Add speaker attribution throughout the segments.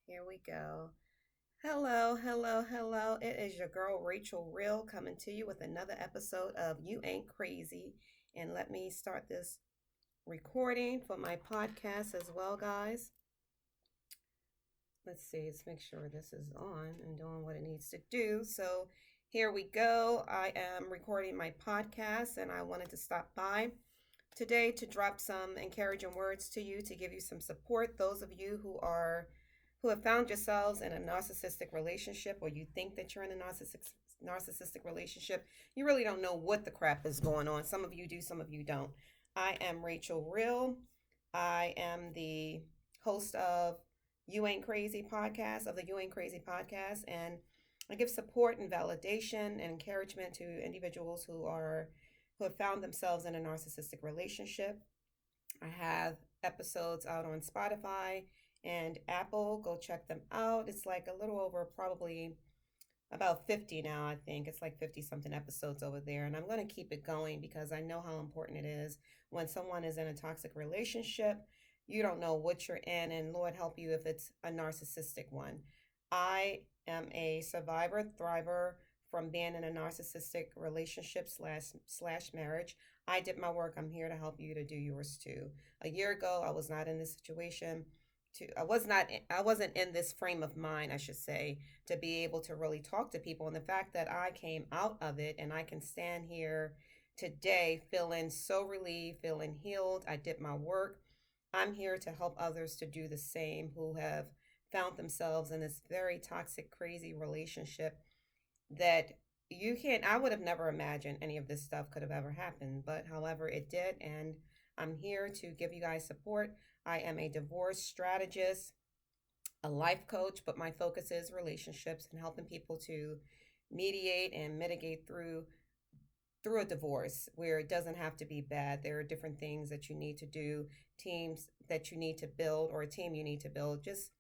Speaker 1: Here we go. Hello, hello, hello. It is your girl Rachel Real coming to you with another episode of You Ain't Crazy. And let me start this recording for my podcast as well, guys. Let's see, let's make sure this is on and doing what it needs to do. So here we go. I am recording my podcast and I wanted to stop by today to drop some encouraging words to you to give you some support. Those of you who have found yourselves in a narcissistic relationship or you think that you're in a narcissistic relationship, you really don't know what the crap is going on. Some of you do, some of you don't. I am Rachel Real. I am the host of You Ain't Crazy podcast, of the You Ain't Crazy podcast, and I give support and validation and encouragement to individuals who have found themselves in a narcissistic relationship. I have episodes out on Spotify and Apple. Go check them out. It's like a little over probably about 50 now, I think. It's like 50 something episodes over there. And I'm going to keep it going because I know how important it is when someone is in a toxic relationship. You don't know what you're in, and Lord help you if it's a narcissistic one. I am a survivor, thriver from being in a narcissistic relationship slash marriage. I did my work. I'm here to help you to do yours too. A year ago, I was not in this situation. I wasn't in this frame of mind, I should say, to be able to really talk to people. And the fact that I came out of it and I can stand here today feeling so relieved, feeling healed. I did my work. I'm here to help others to do the same who have found themselves in this very toxic, crazy relationship that I would have never imagined any of this stuff could have ever happened. But however, it did. And I'm here to give you guys support. I am a divorce strategist, a life coach, but my focus is relationships and helping people to mediate and mitigate through a divorce where it doesn't have to be bad. There are different things that you need to do, teams that you need to build, or a team you need to build. Just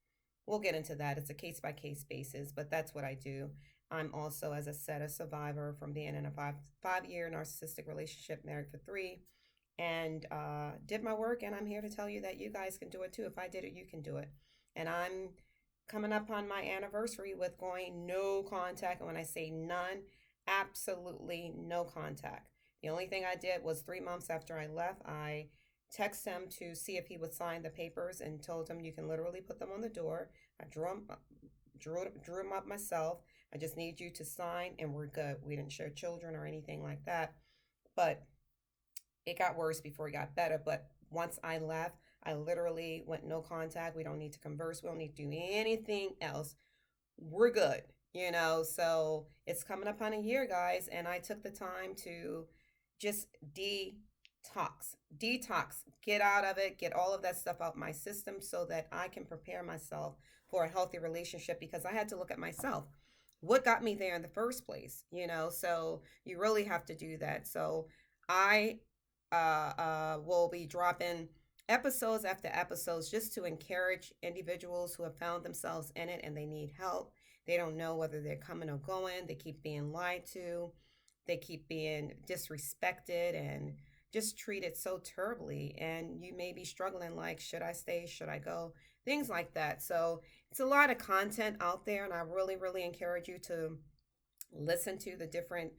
Speaker 1: we'll get into that. It's a case by case basis, but that's what I do. I'm also, as I said, a survivor from being in a five-year narcissistic relationship, married for 3, and did my work. And I'm here to tell you that you guys can do it too. If I did it, you can do it. And I'm coming up on my anniversary with going no contact. And when I say none, absolutely no contact. The only thing I did was 3 months after I left, I texted him to see if he would sign the papers and told him you can literally put them on the door. I drew them up myself. I just need you to sign and we're good. We didn't share children or anything like that. But it got worse before it got better. But once I left, I literally went no contact. We don't need to converse. We don't need to do anything else. We're good, So it's coming up on a year, guys. And I took the time to just detox, get out of it, get all of that stuff out my system so that I can prepare myself for a healthy relationship because I had to look at myself. What got me there in the first place, So you really have to do that. So I will be dropping episodes after episodes just to encourage individuals who have found themselves in it and they need help. They don't know whether they're coming or going. They keep being lied to. They keep being disrespected and just treated so terribly. And you may be struggling like, should I stay? Should I go? Things like that. So it's a lot of content out there. And I really, really encourage you to listen to the different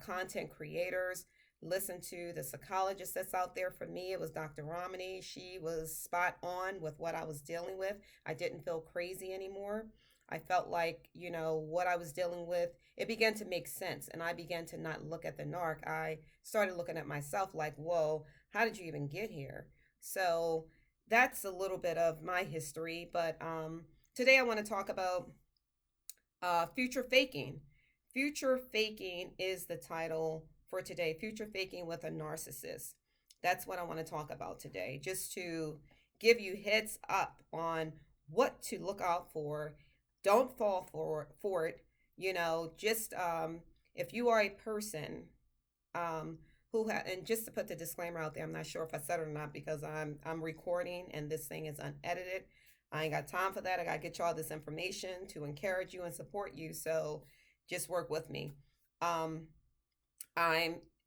Speaker 1: content creators. Listen to the psychologist that's out there. For me, it was Dr. Romani. She was spot on with what I was dealing with. I didn't feel crazy anymore. I felt like, what I was dealing with, it began to make sense. And I began to not look at the narc. I started looking at myself like, whoa, how did you even get here? So that's a little bit of my history. But today I want to talk about future faking. Future faking is the title for today. Future faking with a narcissist. That's what I want to talk about today, just to give you heads up on what to look out for. Don't fall for it. Just if you are a person and just to put the disclaimer out there, I'm not sure if I said it or not because I'm recording and this thing is unedited. I ain't got time for that. I got to get y'all this information to encourage you and support you. So just work with me. I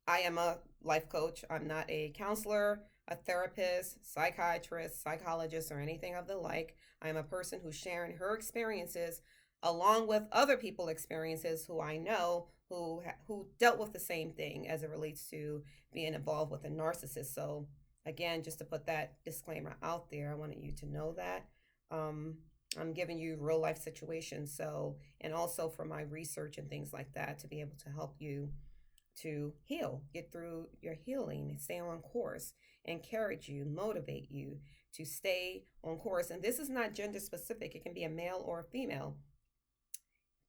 Speaker 1: am a life coach. I'm not a counselor. a therapist, psychiatrist, psychologist, or anything of the like. I am a person who's sharing her experiences along with other people experiences who I know who dealt with the same thing as it relates to being involved with a narcissist. So again, just to put that disclaimer out there, I wanted you to know that. Um, I'm giving you real life situations. So, and also for my research and things like that to be able to help you to heal, get through your healing, stay on course, encourage you, motivate you to stay on course. And this is not gender specific, it can be a male or a female.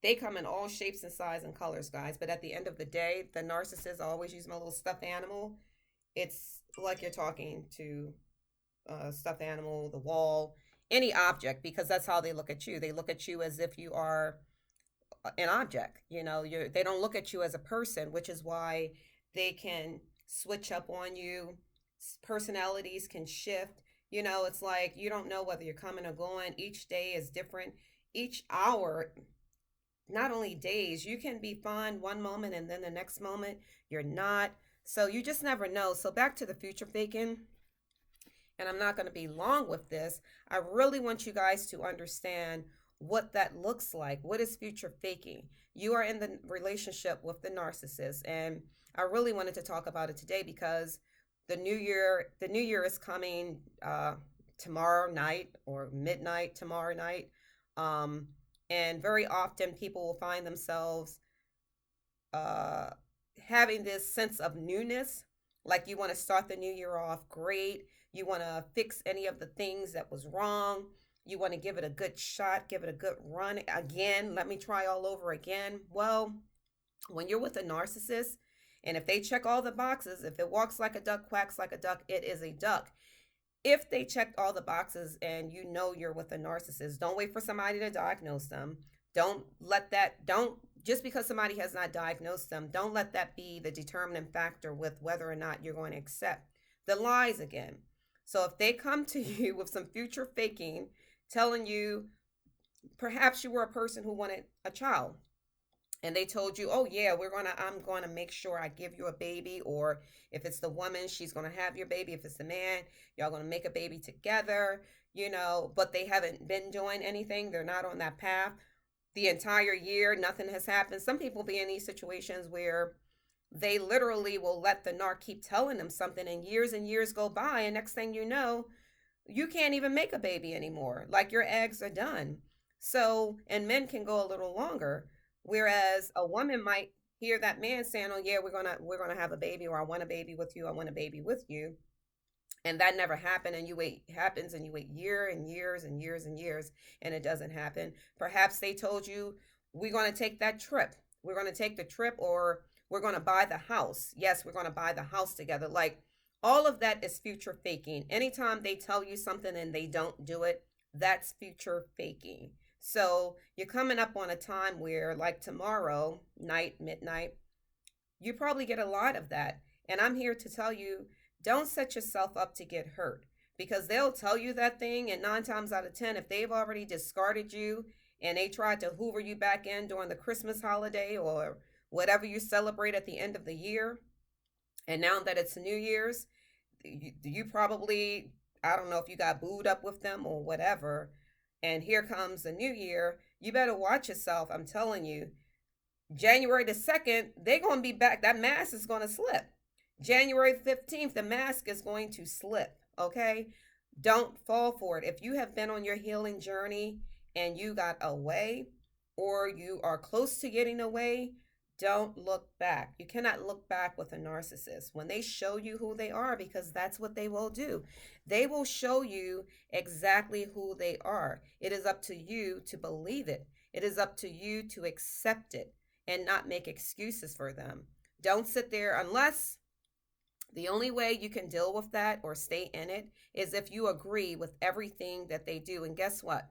Speaker 1: They come in all shapes and sizes and colors, guys. But at the end of the day, the narcissist, I always use my little stuffed animal. It's like you're talking to a stuffed animal, the wall, any object, because that's how they look at you. They look at you as if you are an object. They don't look at you as a person, which is why they can switch up on you. Personalities can shift. It's like you don't know whether you're coming or going. Each day is different. Each hour, not only days, you can be fine one moment and then the next moment you're not. So you just never know. So back to the future faking, and I'm not going to be long with this. I really want you guys to understand what that looks like. What is future faking? You are in the relationship with the narcissist, and I really wanted to talk about it today because the new year is coming tomorrow night or midnight tomorrow night. And very often people will find themselves uh, having this sense of newness, like you want to start the new year off great. You want to fix any of the things that was wrong. You want to give it a good shot, give it a good run again. Let me try all over again. Well, when you're with a narcissist, and if they check all the boxes, if it walks like a duck, quacks like a duck, it is a duck. If they checked all the boxes and you know you're with a narcissist, don't wait for somebody to diagnose them. Don't just because somebody has not diagnosed them, don't let that be the determining factor with whether or not you're going to accept the lies again. So if they come to you with some future faking, telling you perhaps you were a person who wanted a child, and they told you, oh yeah, I'm going to make sure I give you a baby, or if it's the woman, she's going to have your baby. If it's the man, y'all going to make a baby together, but they haven't been doing anything. They're not on that path the entire year. Nothing has happened. Some people be in these situations where they literally will let the narc keep telling them something, and years go by, and next thing you know, you can't even make a baby anymore. Like your eggs are done. So, and men can go a little longer. Whereas a woman might hear that man saying, "Oh yeah, we're gonna have a baby," or "I want a baby with you. I want a baby with you," and that never happened. And you wait happens, and you wait years and years and years and years, and it doesn't happen. Perhaps they told you, "We're gonna take that trip. We're gonna take the trip, or we're gonna buy the house. Yes, we're gonna buy the house together." Like all of that is future faking. Anytime they tell you something and they don't do it, that's future faking. So you're coming up on a time where, like tomorrow night, midnight, you probably get a lot of that. And I'm here to tell you, don't set yourself up to get hurt, because they'll tell you that thing. And 9 times out of 10, if they've already discarded you and they tried to hoover you back in during the Christmas holiday or whatever you celebrate at the end of the year, and now that it's New Year's, you probably, I don't know if you got booed up with them or whatever, and here comes the new year. You better watch yourself. I'm telling you, January the 2nd, they're going to be back. That mask is going to slip. January 15th, the mask is going to slip. Okay? Don't fall for it. If you have been on your healing journey and you got away, or you are close to getting away, don't look back. You cannot look back with a narcissist when they show you who they are, because that's what they will do. They will show you exactly who they are. It is up to you to believe it. It is up to you to accept it and not make excuses for them. Don't sit there, unless the only way you can deal with that or stay in it is if you agree with everything that they do. And guess what?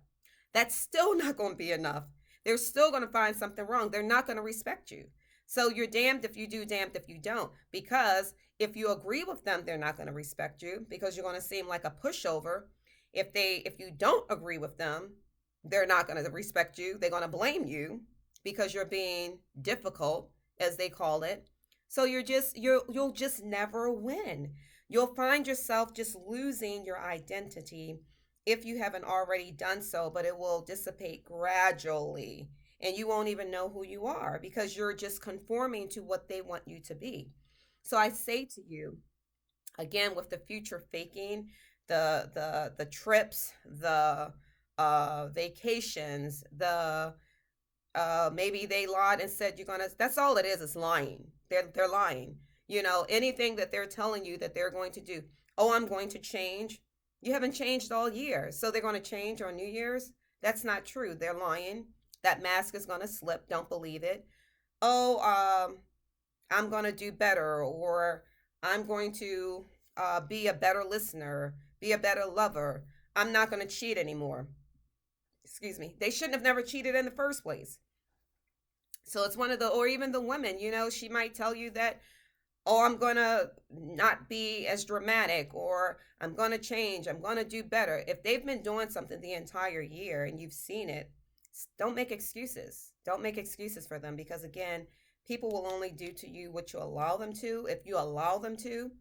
Speaker 1: That's still not going to be enough. They're still going to find something wrong. They're not going to respect you. So you're damned if you do, damned if you don't. Because if you agree with them, they're not going to respect you, because you're going to seem like a pushover. If you don't agree with them, they're not going to respect you. They're going to blame you because you're being difficult, as they call it. So you'll just never win. You'll find yourself just losing your identity if you haven't already done so, but it will dissipate gradually and you won't even know who you are because you're just conforming to what they want you to be. So I say to you, again, with the future faking, the trips, the vacations, the maybe they lied and said you're gonna, that's all it is lying. They're lying. Anything that they're telling you that they're going to do. Oh, I'm going to change. You haven't changed all year, so they're going to change on New Year's. That's not true. They're lying. That mask is going to slip. Don't believe it. Oh, I'm going to do better, or I'm going to be a better listener, be a better lover. I'm not going to cheat anymore. Excuse me. They shouldn't have never cheated in the first place. So it's one of the, or even the women, she might tell you that, oh, I'm going to not be as dramatic, or I'm going to change, I'm going to do better. If they've been doing something the entire year and you've seen it, don't make excuses. Don't make excuses for them because, again, people will only do to you what you allow them to. If you allow them to,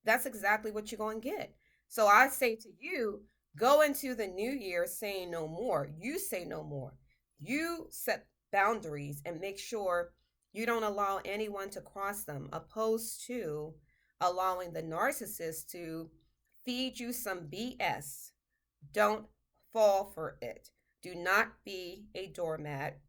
Speaker 1: that's exactly what you're going to get. So I say to you, go into the new year saying no more. You say no more. You set boundaries and make sure you don't allow anyone to cross them, opposed to allowing the narcissist to feed you some BS. Don't fall for it. Do not be a doormat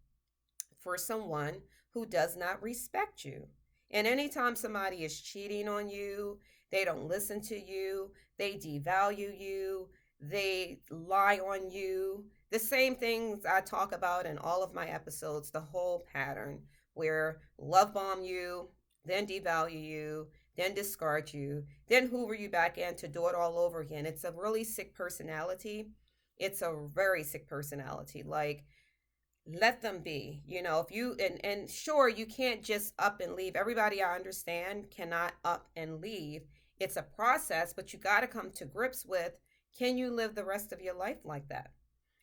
Speaker 1: for someone who does not respect you. And anytime somebody is cheating on you, they don't listen to you, they devalue you, they lie on you. The same things I talk about in all of my episodes, the whole pattern where love bomb you, then devalue you, then discard you, then hoover you back in to do it all over again. It's a really sick personality. It's a very sick personality. Like, let them be. If you, and sure, you can't just up and leave. Everybody, I understand, cannot up and leave. It's a process, but you got to come to grips with, can you live the rest of your life like that?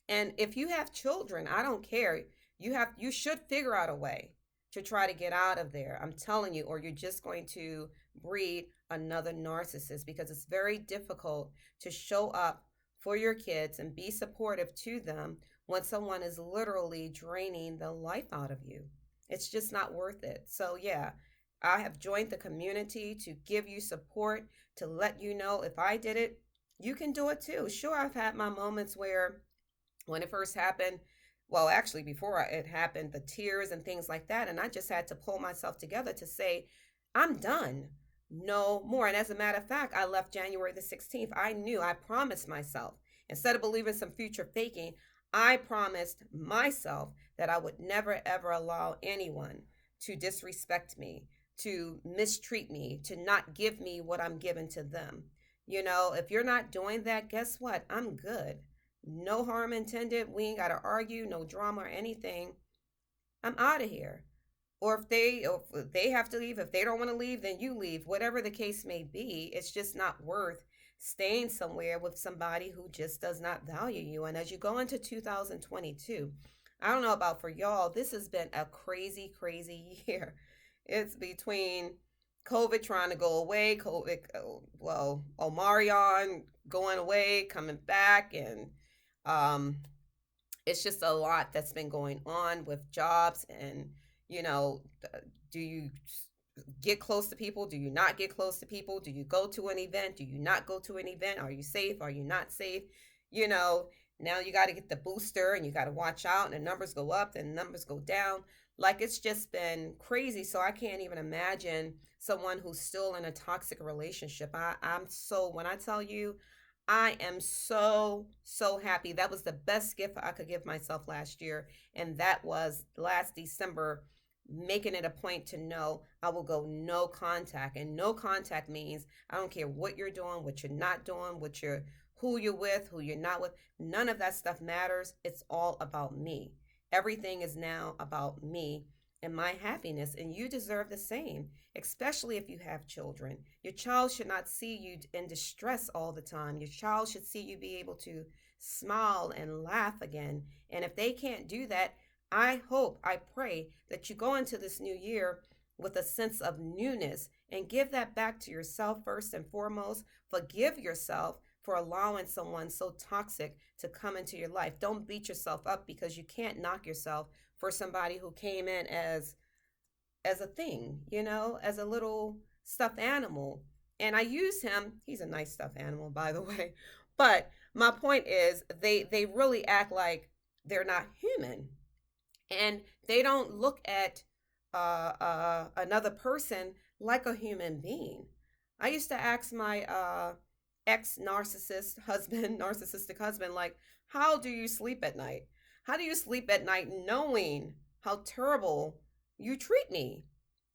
Speaker 1: And if you have children, I don't care. You should figure out a way to try to get out of there. I'm telling you, or you're just going to breed another narcissist, because it's very difficult to show up for your kids and be supportive to them when someone is literally draining the life out of you. It's just not worth it. So, yeah, I have joined the community to give you support, to let you know if I did it, you can do it too. Sure, I've had my moments where, when it first happened, well, actually, before it happened, the tears and things like that. And I just had to pull myself together to say, I'm done. No more. And as a matter of fact, I left January the 16th. I promised myself, instead of believing some future faking, I promised myself that I would never, ever allow anyone to disrespect me, to mistreat me, to not give me what I'm giving to them. If you're not doing that, guess what? I'm good. No harm intended. We ain't got to argue, no drama or anything. I'm out of here. Or if they have to leave, if they don't want to leave, then you leave. Whatever the case may be, it's just not worth staying somewhere with somebody who just does not value you. And as you go into 2022, I don't know about for y'all, this has been a crazy, crazy year. It's between COVID trying to go away, Omarion going away, coming back, and um, it's just a lot that's been going on with jobs. And, do you get close to people? Do you not get close to people? Do you go to an event? Do you not go to an event? Are you safe? Are you not safe? Now you got to get the booster and you got to watch out, and the numbers go up and the numbers go down. Like, it's just been crazy. So I can't even imagine someone who's still in a toxic relationship. When I tell you, I am so, so happy. That was the best gift I could give myself last year. And that was last December, making it a point to know I will go no contact. And no contact means I don't care what you're doing, what you're not doing, who you're with, who you're not with. None of that stuff matters. It's all about me. Everything is now about me and my happiness, and you deserve the same, especially if you have children. Your child should not see you in distress all the time. Your child should see you be able to smile and laugh again. And if they can't do that, I pray that you go into this new year with a sense of newness and give that back to yourself first and foremost. Forgive yourself for allowing someone so toxic to come into your life. Don't beat yourself up because you can't knock yourself for somebody who came in as a thing, as a little stuffed animal. And I use him. He's a nice stuffed animal, by the way. But my point is, they really act like they're not human, and they don't look at another person like a human being. I used to ask my ex narcissist husband, narcissistic husband, like, how do you sleep at night? How do you sleep at night knowing how terrible you treat me?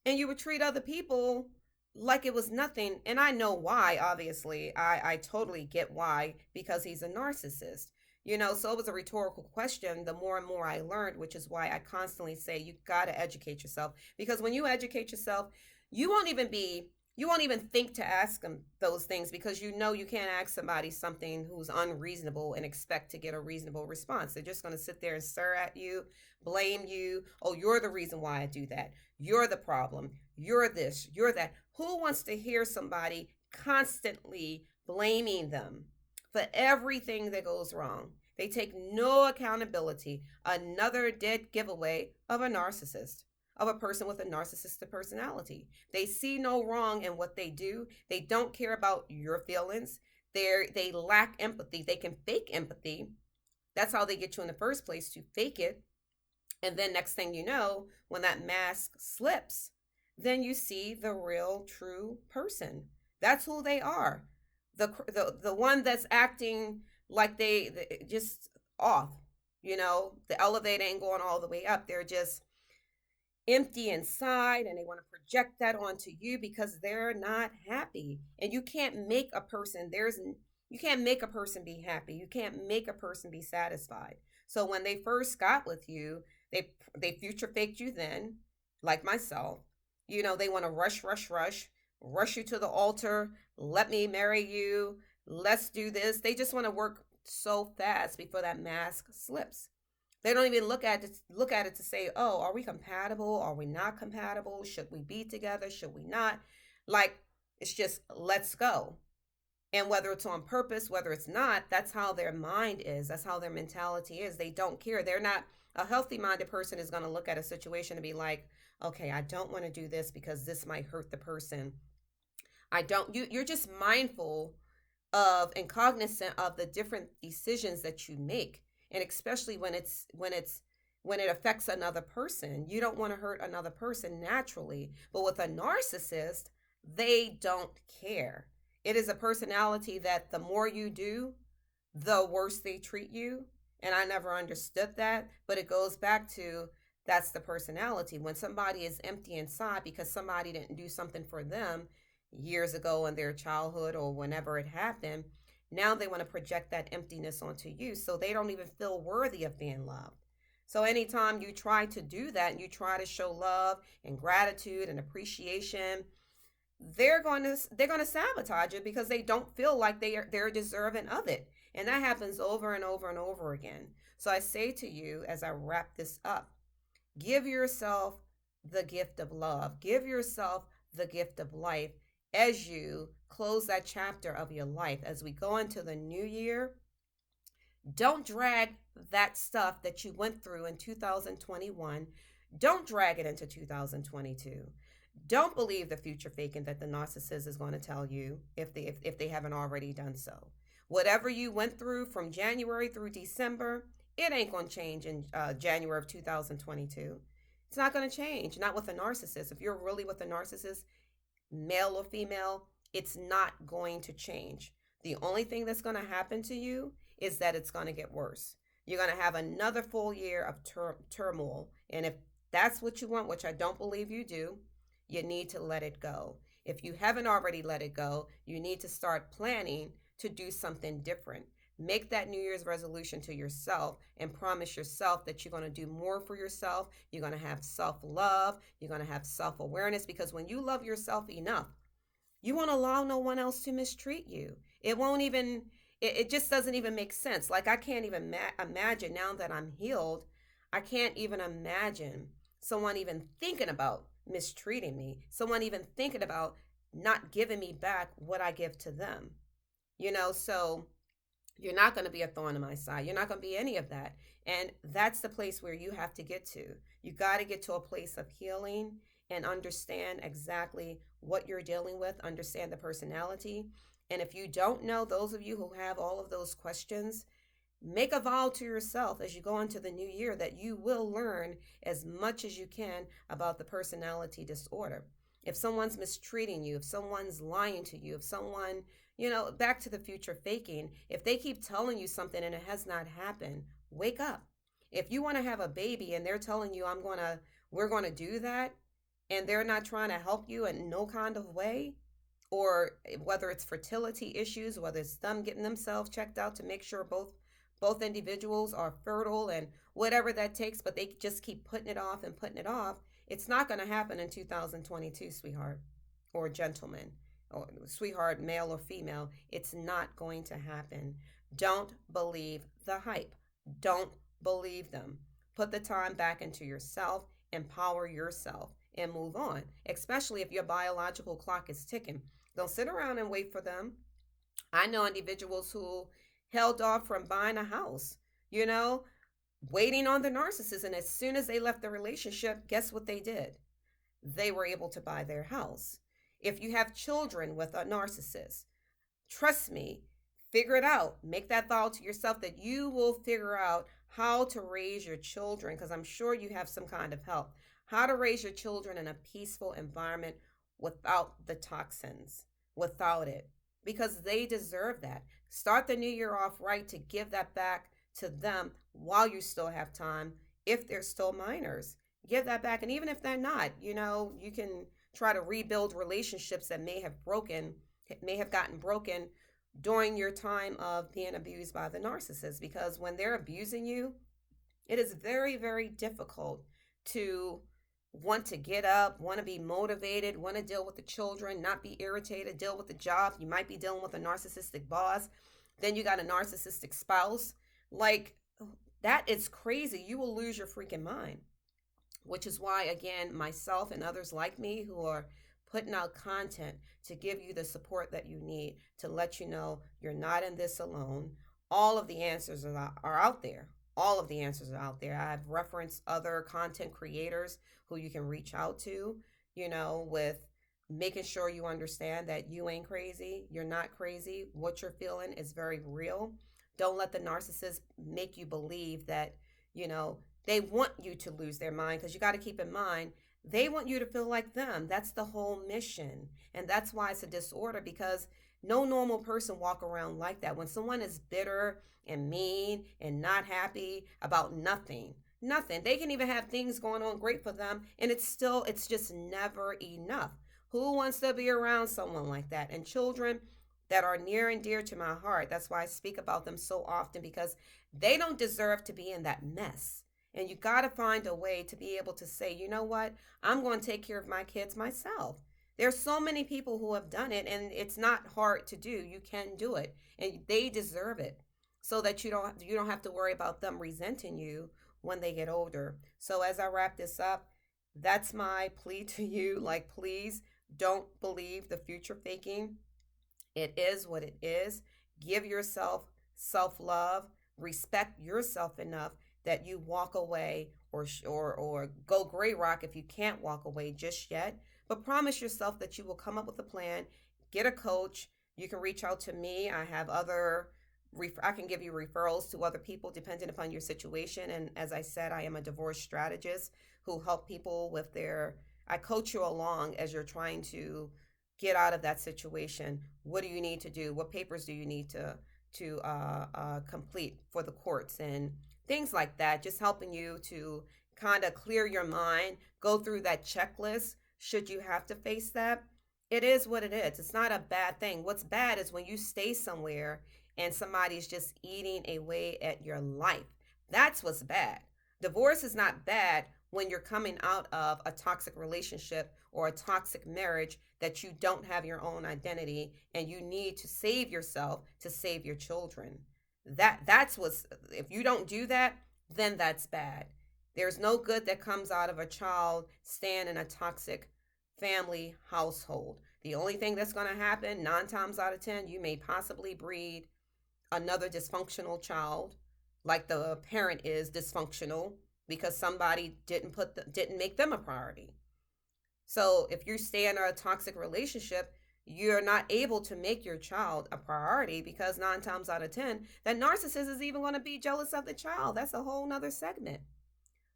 Speaker 1: And you would treat other people like it was nothing. And I know why, obviously. I totally get why, because he's a narcissist. So it was a rhetorical question. The more and more I learned, which is why I constantly say you got to educate yourself. Because when you educate yourself, you won't even be you won't even think to ask them those things, because you can't ask somebody something who's unreasonable and expect to get a reasonable response. They're just going to sit there and stare at you, blame you. Oh, you're the reason why I do that. You're the problem. You're this, you're that. Who wants to hear somebody constantly blaming them for everything that goes wrong? They take no accountability. Another dead giveaway of a narcissist, of a person with a narcissistic personality. They see no wrong in what they do. They don't care about your feelings. They lack empathy. They can fake empathy. That's how they get you in the first place, to fake it. And then next thing you know, when that mask slips, then you see the real, true person. That's who they are. The one that's acting like they just off. The elevator ain't going all the way up. They're just empty inside, and they want to project that onto you because they're not happy. And you can't make a person be happy. You can't make a person be satisfied. So when they first got with you, they future faked you then, like myself. They want to rush you to the altar. Let me marry you. Let's do this. They just want to work so fast before that mask slips. They don't even look at it to say, oh, are we compatible? Are we not compatible? Should we be together? Should we not? Like, it's just, let's go. And whether it's on purpose, whether it's not, that's how their mind is. That's how their mentality is. They don't care. They're not, a healthy minded person is going to look at a situation and be like, okay, I don't want to do this because this might hurt the person. You're just mindful of and cognizant of the different decisions that you make. And especially when it affects another person. You don't want to hurt another person naturally. But with a narcissist, they don't care. It is a personality that the more you do, the worse they treat you. And I never understood that, but it goes back to, that's the personality. When somebody is empty inside because somebody didn't do something for them years ago in their childhood or whenever it happened, now they want to project that emptiness onto you, so they don't even feel worthy of being loved. So anytime you try to do that and you try to show love and gratitude and appreciation, they're going to sabotage it because they don't feel like they're deserving of it. And that happens over and over and over again. So I say to you, as I wrap this up, give yourself the gift of love. Give yourself the gift of life as you close that chapter of your life. As we go into the new year, don't drag that stuff that you went through in 2021. Don't drag it into 2022. Don't believe the future faking that the narcissist is going to tell you if they haven't already done so. Whatever you went through from January through December, it ain't going to change in January of 2022. It's not going to change, not with a narcissist. If you're really with a narcissist, male or female, it's not going to change. The only thing that's going to happen to you is that it's going to get worse. You're going to have another full year of turmoil. And if that's what you want, which I don't believe you do, you need to let it go. If you haven't already let it go, you need to start planning to do something different. Make that New Year's resolution to yourself and promise yourself that you're going to do more for yourself. You're going to have self-love. You're going to have self-awareness, because when you love yourself enough, you won't allow no one else to mistreat you. It just doesn't even make sense. Like, I can't even imagine, now that I'm healed, I can't even imagine someone even thinking about mistreating me, someone even thinking about not giving me back what I give to them. So you're not going to be a thorn in my side. You're not going to be any of that. And that's the place where you have to get to. You got to get to a place of healing and understand exactly what you're dealing with, understand the personality. And if you don't know, those of you who have all of those questions, make a vow to yourself as you go into the new year that you will learn as much as you can about the personality disorder. If someone's mistreating you, if someone's lying to you, if someone, back to the future faking, if they keep telling you something and it has not happened, wake up. If you want to have a baby and they're telling you, we're going to do that, and they're not trying to help you in no kind of way, or whether it's fertility issues, whether it's them getting themselves checked out to make sure both individuals are fertile and whatever that takes, but they just keep putting it off and putting it off, it's not going to happen in 2022, sweetheart, or gentleman, or sweetheart, male or female. It's not going to happen. Don't believe the hype. Don't believe them. Put the time back into yourself, empower yourself, and move on, especially if your biological clock is ticking. Don't sit around and wait for them. I know individuals who held off from buying a house, waiting on the narcissist. And as soon as they left the relationship, guess what they did? They were able to buy their house. If you have children with a narcissist, trust me, figure it out. Make that vow to yourself that you will figure out how to raise your children, because I'm sure you have some kind of help. How to raise your children in a peaceful environment without the toxins, without it, because they deserve that. Start the new year off right to give that back to them while you still have time. If they're still minors, give that back. And even if they're not, you can try to rebuild relationships that may have gotten broken during your time of being abused by the narcissist. Because when they're abusing you, it is very, very difficult to want to get up, want to be motivated, want to deal with the children, not be irritated, deal with the job. You might be dealing with a narcissistic boss. Then you got a narcissistic spouse. Like, that is crazy. You will lose your freaking mind. Which is why, again, myself and others like me who are putting out content to give you the support that you need, to let you know you're not in this alone. All of the answers are out there. All of the answers are out there. I've referenced other content creators who you can reach out to, with making sure you understand that you ain't crazy. You're not crazy. What you're feeling is very real. Don't let the narcissist make you believe that, they want you to lose their mind, because you got to keep in mind, they want you to feel like them. That's the whole mission. And that's why it's a disorder, because no normal person walk around like that. When someone is bitter and mean and not happy about nothing, they can even have things going on great for them, and it's just never enough. Who wants to be around someone like that? And children that are near and dear to my heart, that's why I speak about them so often, because they don't deserve to be in that mess. And you got to find a way to be able to say, you know what, I'm going to take care of my kids myself. There's so many people who have done it, and it's not hard to do. You can do it, and they deserve it, so that you don't have to worry about them resenting you when they get older. So as I wrap this up, that's my plea to you. Like, please don't believe the future faking. It is what it is. Give yourself self-love. Respect yourself enough that you walk away, or go gray rock if you can't walk away just yet. But promise yourself that you will come up with a plan. Get a coach. You can reach out to me. I have I can give you referrals to other people depending upon your situation. And as I said, I am a divorce strategist who help people with I coach you along as you're trying to get out of that situation. What do you need to do? What papers do you need to complete for the courts and things like that? Just helping you to kind of clear your mind, go through that checklist should you have to face that. It is what it is. It's not a bad thing. What's bad is when you stay somewhere and somebody's just eating away at your life. That's what's bad. Divorce is not bad when you're coming out of a toxic relationship or a toxic marriage that you don't have your own identity and you need to save yourself to save your children. If you don't do that, then that's bad. There's no good that comes out of a child staying in a toxic family household. The only thing that's going to happen 9 times out of 10, you may possibly breed another dysfunctional child, like the parent is dysfunctional because somebody didn't make them a priority. So if you stay in a toxic relationship, you're not able to make your child a priority because 9 times out of 10, that narcissist is even going to be jealous of the child. That's a whole nother segment.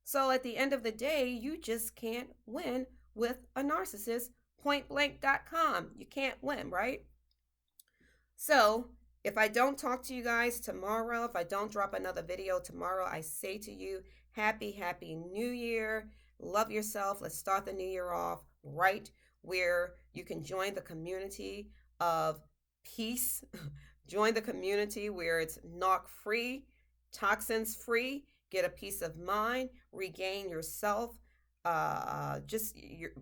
Speaker 1: So at the end of the day, you just can't win with a narcissist. Pointblank.com. You can't win, right? So if I don't talk to you guys tomorrow, if I don't drop another video tomorrow, I say to you, happy New Year. Love yourself. Let's start the new year off right, where you can join the community of peace. Join the community where it's knock free, toxins free, get a peace of mind, regain yourself,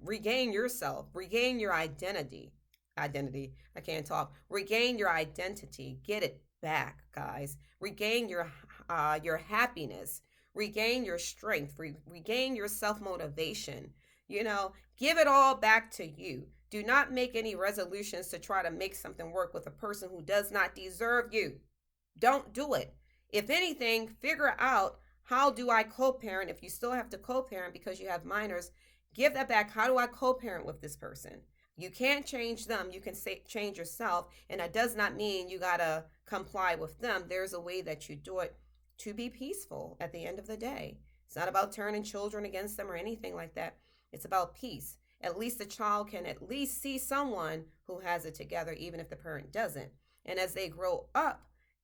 Speaker 1: regain yourself, regain your identity. I can't talk. Regain your identity. Get it back, guys. Regain your happiness. Regain your strength. Regain your self motivation. Give it all back to you. Do not make any resolutions to try to make something work with a person who does not deserve you. Don't do it. If anything, figure out, how do I co-parent? If you still have to co-parent because you have minors, give that back. How do I co-parent with this person? You can't change them. You can change yourself. And that does not mean you got to comply with them. There's a way that you do it to be peaceful at the end of the day. It's not about turning children against them or anything like that. It's about peace. At least the child can at least see someone who has it together, even if the parent doesn't. And as they grow up,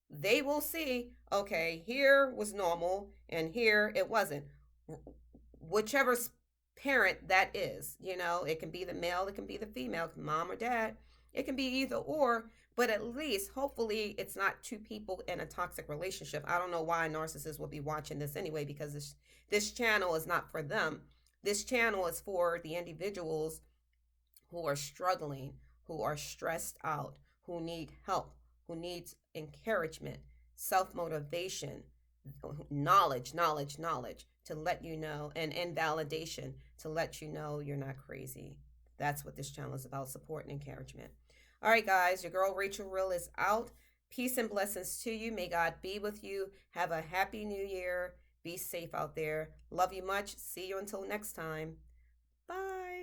Speaker 1: they will see, okay, here was normal and here it wasn't. Whichever parent that is, it can be the male, it can be the female, mom or dad, it can be either or, but at least hopefully it's not two people in a toxic relationship. I don't know why a narcissist will be watching this anyway, because this channel is not for them. This channel is for the individuals who are struggling, who are stressed out, who need help, who needs encouragement, self-motivation, knowledge to let you know, and validation to let you know you're not crazy. That's what this channel is about, support and encouragement. All right, guys, your girl Rachel Real is out. Peace and blessings to you. May God be with you. Have a happy new year. Be safe out there. Love you much. See you until next time. Bye.